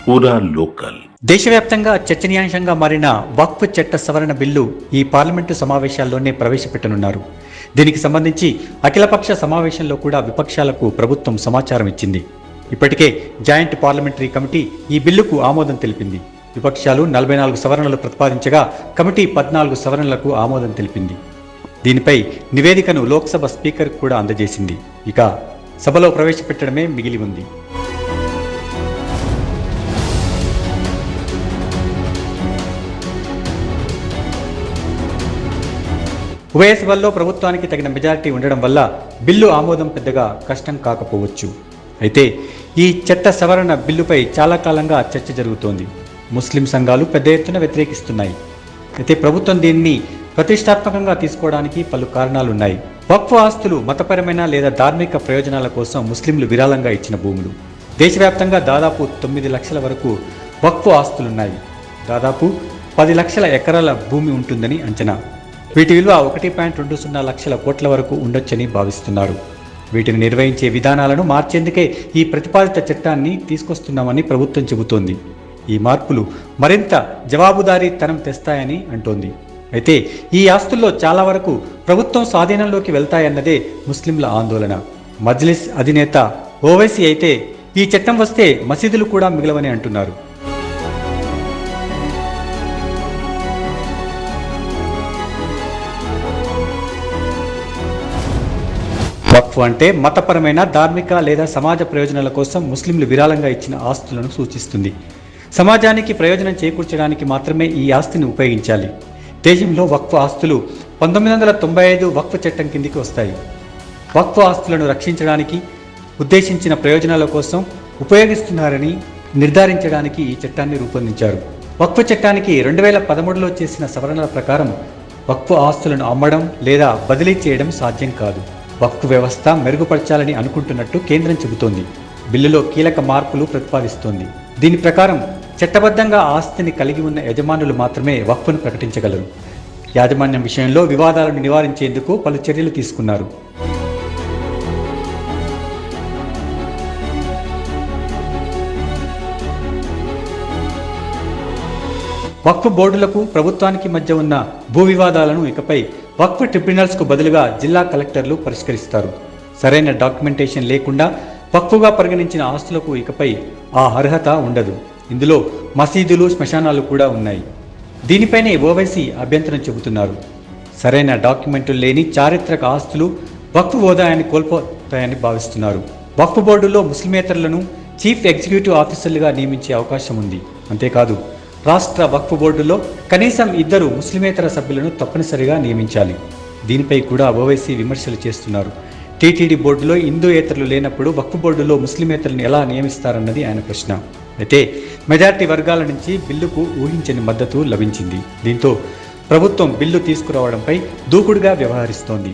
పూరా లోకల్. దేశవ్యాప్తంగా చర్చనీయాంశంగా మారిన వక్ఫ్ చట్ట సవరణ బిల్లు ఈ పార్లమెంటు సమావేశాల్లోనే ప్రవేశపెట్టనున్నారు. దీనికి సంబంధించి అఖిలపక్ష సమావేశంలో కూడా విపక్షాలకు ప్రభుత్వం సమాచారం ఇచ్చింది. ఇప్పటికే జాయింట్ పార్లమెంటరీ కమిటీ ఈ బిల్లుకు ఆమోదం తెలిపింది. విపక్షాలు 44 సవరణలు ప్రతిపాదించగా కమిటీ 14 సవరణలకు ఆమోదం తెలిపింది. దీనిపై నివేదికను లోక్సభ స్పీకర్ కూడా అందజేసింది. ఇక సభలో ప్రవేశపెట్టడమే మిగిలి ఉంది. ఉభయ సభల్లో ప్రభుత్వానికి తగిన మెజారిటీ ఉండడం వల్ల బిల్లు ఆమోదం పెద్దగా కష్టం కాకపోవచ్చు. అయితే ఈ చట్ట సవరణ బిల్లుపై చాలా కాలంగా చర్చ జరుగుతోంది. ముస్లిం సంఘాలు పెద్ద ఎత్తున వ్యతిరేకిస్తున్నాయి. అయితే ప్రభుత్వం దీన్ని ప్రతిష్టాత్మకంగా తీసుకోవడానికి పలు కారణాలున్నాయి. వక్ఫ్ ఆస్తులు మతపరమైన లేదా ధార్మిక ప్రయోజనాల కోసం ముస్లింలు విరాళంగా ఇచ్చిన భూములు. దేశవ్యాప్తంగా దాదాపు 9 లక్షల వరకు వక్ఫ్ ఆస్తులున్నాయి. దాదాపు 10 లక్షల ఎకరాల భూమి ఉంటుందని అంచనా. వీటి విలువ 1.20 లక్షల కోట్ల వరకు ఉండొచ్చని భావిస్తున్నారు. వీటిని నిర్వహించే విధానాలను మార్చేందుకే ఈ ప్రతిపాదిత చట్టాన్ని తీసుకొస్తున్నామని ప్రభుత్వం చెబుతోంది. ఈ మార్పులు మరింత జవాబుదారీతనం తెస్తాయని అంటోంది. అయితే ఈ ఆస్తుల్లో చాలా వరకు ప్రభుత్వం స్వాధీనంలోకి వెళ్తాయన్నదే ముస్లింల ఆందోళన. మజ్లిస్ అధినేత ఓవైసీ అయితే ఈ చట్టం వస్తే మసీదులు కూడా మిగలవని అంటున్నారు. వక్ఫ్ అంటే మతపరమైన, ధార్మిక లేదా సమాజ ప్రయోజనాల కోసం ముస్లింలు విరాళంగా ఇచ్చిన ఆస్తులను సూచిస్తుంది. సమాజానికి ప్రయోజనం చేకూర్చడానికి మాత్రమే ఈ ఆస్తిని ఉపయోగించాలి. దేశంలో వక్ఫ్ ఆస్తులు 1995 వక్ఫ్ చట్టం కిందికి వస్తాయి. వక్ఫ్ ఆస్తులను రక్షించడానికి ఉద్దేశించిన ప్రయోజనాల కోసం ఉపయోగిస్తున్నారని నిర్ధారించడానికి ఈ చట్టాన్ని రూపొందించారు. వక్ఫ్ చట్టానికి 2013లో చేసిన సవరణల ప్రకారం వక్ఫ్ ఆస్తులను అమ్మడం లేదా బదిలీ చేయడం సాధ్యం కాదు. వక్ఫ్ వ్యవస్థ మెరుగుపరచాలని అనుకుంటున్నట్టు కేంద్రం చెబుతోంది. బిల్లులో కీలక మార్పులు ప్రతిపాదిస్తోంది. దీని ప్రకారం చట్టబద్ధంగా ఆస్తిని కలిగి ఉన్న యజమానులు మాత్రమే వక్ఫ్ను ప్రకటించగలరు. యాజమాన్యం విషయంలో వివాదాలను నివారించేందుకు పలు చర్యలు తీసుకున్నారు. వక్ఫ్ బోర్డులకు ప్రభుత్వానికి మధ్య ఉన్న భూ వివాదాలను ఇకపై వక్ఫ్ ట్రిబ్యునల్స్కు బదులుగా జిల్లా కలెక్టర్లు పరిష్కరిస్తారు. సరైన డాక్యుమెంటేషన్ లేకుండా వక్ఫ్గా పరిగణించిన ఆస్తులకు ఇకపై ఆ అర్హత ఉండదు. ఇందులో మసీదులు, శ్మశానాలు కూడా ఉన్నాయి. దీనిపైనే ఓవైసీ అభ్యంతరం చెబుతున్నారు. సరైన డాక్యుమెంట్లు లేని చారిత్రక ఆస్తులు వక్ఫ్ హోదాయాన్ని కోల్పోతాయని భావిస్తున్నారు. వక్ఫ్ బోర్డులో ముస్లిమేతరులను చీఫ్ ఎగ్జిక్యూటివ్ ఆఫీసర్లుగా నియమించే అవకాశం ఉంది. అంతేకాదు రాష్ట్ర వక్ఫ్ బోర్డులో కనీసం 2 ముస్లిమేతర సభ్యులను తప్పనిసరిగా నియమించాలి. దీనిపై కూడా ఓవైసీ విమర్శలు చేస్తున్నారు. టీటీడీ బోర్డులో హిందూయేతరులు లేనప్పుడు వక్ఫ్ బోర్డులో ముస్లిమేతరులను ఎలా నియమిస్తారన్నది ఆయన ప్రశ్న. అయితే మెజార్టీ వర్గాల నుంచి బిల్లుకు ఊహించని మద్దతు లభించింది. దీంతో ప్రభుత్వం బిల్లు తీసుకురావడంపై దూకుడుగా వ్యవహరిస్తోంది.